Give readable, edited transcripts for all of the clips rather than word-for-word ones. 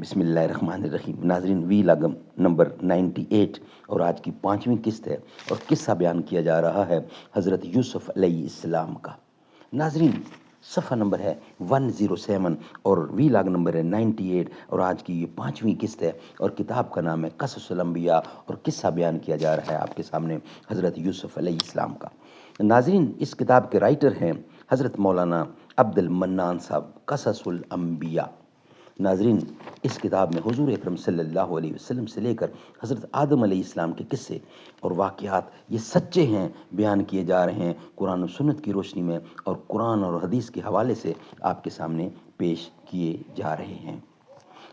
بسم اللہ الرحمن الرحیم۔ ناظرین، وی لاگم نمبر 98 اور آج کی 5ویں قسط ہے اور قصہ بیان کیا جا رہا ہے حضرت یوسف علیہ السلام کا۔ ناظرین، صفحہ نمبر ہے 107 اور وی لاگ نمبر ہے 98 اور آج کی یہ 5ویں قسط ہے اور کتاب کا نام ہے قصص الانبیاء اور قصہ بیان کیا جا رہا ہے آپ کے سامنے حضرت یوسف علیہ السلام کا۔ ناظرین، اس کتاب کے رائٹر ہیں حضرت مولانا عبد المنان صاحب، قصص الانبیاء۔ ناظرین، اس کتاب میں حضور اکرم صلی اللہ علیہ وسلم سے لے کر حضرت آدم علیہ السلام کے قصے اور واقعات یہ سچے ہیں، بیان کیے جا رہے ہیں قرآن و سنت کی روشنی میں اور قرآن اور حدیث کے حوالے سے آپ کے سامنے پیش کیے جا رہے ہیں۔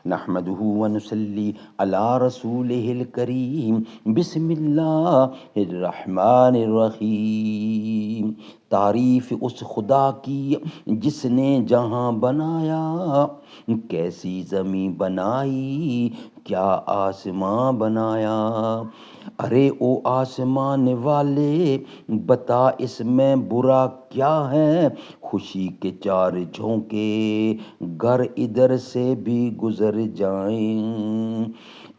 نحمدہ ونصلی علی رسولہ الکریم، بسم اللہ الرحمن الرحیم۔ تعریف اس خدا کی جس نے جہاں بنایا، کیسی زمین بنائی، کیا آسماں بنایا۔ ارے او آسمان والے، بتا اس میں برا کیا ہے، خوشی کے 4 جھونکے گر ادھر سے بھی گزر جائیں۔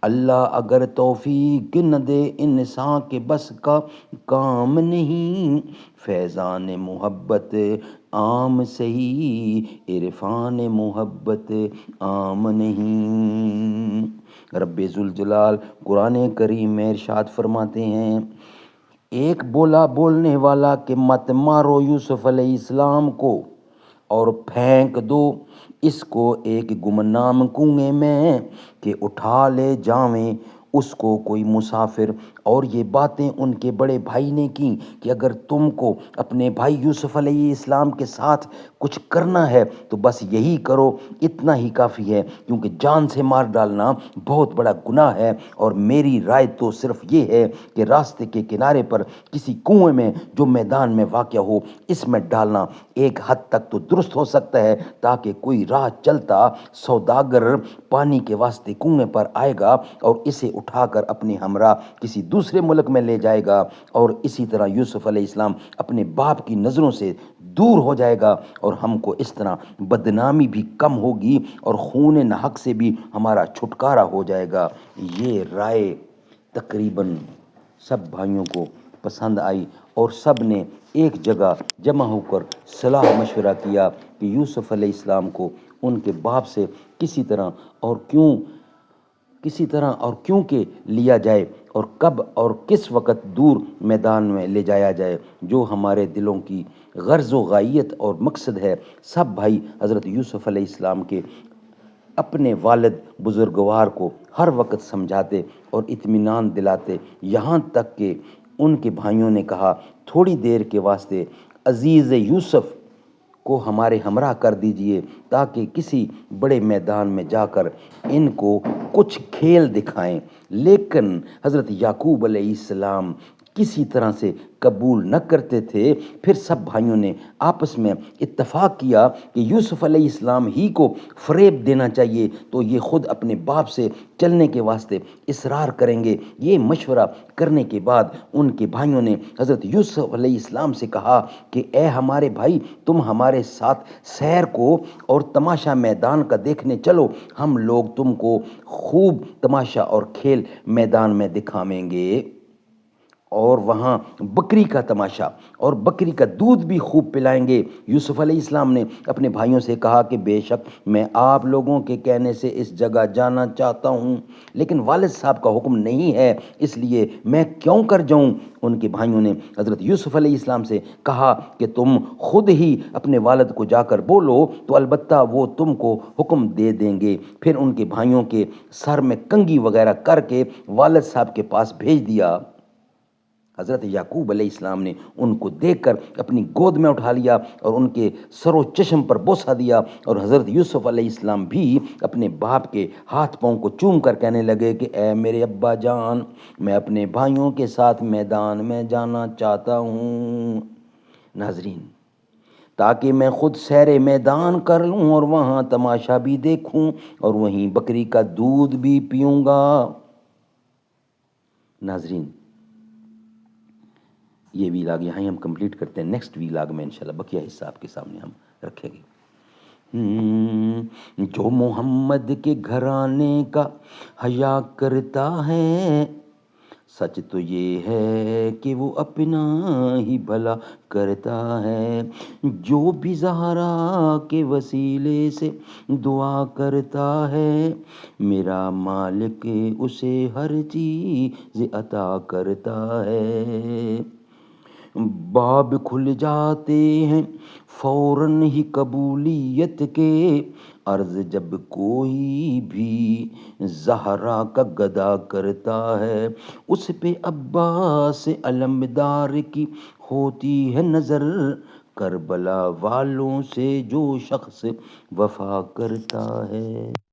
اللہ اگر توفیق نہ دے انسان کے بس کا کام نہیں، فیضان محبت عام سہی، عرفان محبت عام نہیں۔ رب ذوالجلال قرآن کریم میں ارشاد فرماتے ہیں، ایک بولا بولنے والا کہ مت مارو یوسف علیہ السلام کو اور پھینک دو اس کو ایک گمنام کنویں میں کہ اٹھا لے جاویں اس کو کوئی مسافر۔ اور یہ باتیں ان کے بڑے بھائی نے کی کہ اگر تم کو اپنے بھائی یوسف علیہ السلام کے ساتھ کچھ کرنا ہے تو بس یہی کرو، اتنا ہی کافی ہے، کیونکہ جان سے مار ڈالنا بہت بڑا گناہ ہے۔ اور میری رائے تو صرف یہ ہے کہ راستے کے کنارے پر کسی کنویں میں جو میدان میں واقع ہو، اس میں ڈالنا ایک حد تک تو درست ہو سکتا ہے، تاکہ کوئی راہ چلتا سوداگر پانی کے واسطے کنویں پر آئے گا اور اسے اٹھا کر اپنے ہمراہ کسی دوسرے ملک میں لے جائے گا، اور اسی طرح یوسف علیہ السلام اپنے باپ کی نظروں سے دور ہو جائے گا اور ہم کو اس طرح بدنامی بھی کم ہوگی اور خون نحق سے بھی ہمارا چھٹکارا ہو جائے گا۔ یہ رائے تقریباً سب بھائیوں کو پسند آئی اور سب نے ایک جگہ جمع ہو کر صلاح مشورہ کیا کہ یوسف علیہ السلام کو ان کے باپ سے کسی طرح اور کیوں کہ لیا جائے اور کب اور کس وقت دور میدان میں لے جایا جائے، جو ہمارے دلوں کی غرض و غایت اور مقصد ہے۔ سب بھائی حضرت یوسف علیہ السلام کے اپنے والد بزرگوار کو ہر وقت سمجھاتے اور اطمینان دلاتے، یہاں تک کہ ان کے بھائیوں نے کہا، تھوڑی دیر کے واسطے عزیز یوسف کو ہمارے ہمراہ کر دیجئے تاکہ کسی بڑے میدان میں جا کر ان کو کچھ کھیل دکھائیں۔ لیکن حضرت یعقوب علیہ السلام کسی طرح سے قبول نہ کرتے تھے۔ پھر سب بھائیوں نے آپس میں اتفاق کیا کہ یوسف علیہ السلام ہی کو فریب دینا چاہیے تو یہ خود اپنے باپ سے چلنے کے واسطے اصرار کریں گے۔ یہ مشورہ کرنے کے بعد ان کے بھائیوں نے حضرت یوسف علیہ السلام سے کہا کہ اے ہمارے بھائی، تم ہمارے ساتھ سیر کو اور تماشا میدان کا دیکھنے چلو، ہم لوگ تم کو خوب تماشا اور کھیل میدان میں دکھاویں گے، اور وہاں بکری کا تماشا اور بکری کا دودھ بھی خوب پلائیں گے۔ یوسف علیہ السلام نے اپنے بھائیوں سے کہا کہ بے شک میں آپ لوگوں کے کہنے سے اس جگہ جانا چاہتا ہوں، لیکن والد صاحب کا حکم نہیں ہے، اس لیے میں کیوں کر جاؤں۔ ان کے بھائیوں نے حضرت یوسف علیہ السلام سے کہا کہ تم خود ہی اپنے والد کو جا کر بولو تو البتہ وہ تم کو حکم دے دیں گے۔ پھر ان کے بھائیوں کے سر میں کنگھی وغیرہ کر کے والد صاحب کے پاس بھیج دیا۔ حضرت یعقوب علیہ السلام نے ان کو دیکھ کر اپنی گود میں اٹھا لیا اور ان کے سر و چشم پر بوسہ دیا، اور حضرت یوسف علیہ السلام بھی اپنے باپ کے ہاتھ پاؤں کو چوم کر کہنے لگے کہ اے میرے ابا جان، میں اپنے بھائیوں کے ساتھ میدان میں جانا چاہتا ہوں، ناظرین، تاکہ میں خود سیر میدان کر لوں اور وہاں تماشا بھی دیکھوں اور وہیں بکری کا دودھ بھی پیوں گا۔ ناظرین، یہ ویلاگ یہاں ہی ہم کمپلیٹ کرتے ہیں۔ نیکسٹ ویلاگ میں انشاءاللہ بقیہ حصہ آپ کے سامنے ہم رکھیں گے۔ جو محمد کے گھرانے کا حیا کرتا ہے، سچ تو یہ ہے کہ وہ اپنا ہی بھلا کرتا ہے۔ جو بھی زہرا کے وسیلے سے دعا کرتا ہے، میرا مالک اسے ہر چیز عطا کرتا ہے۔ باب کھل جاتے ہیں فوراً ہی قبولیت کے، عرض جب کوئی بھی زہرا کا گدا کرتا ہے، اس پہ عباس علمدار کی ہوتی ہے نظر، کربلا والوں سے جو شخص وفا کرتا ہے۔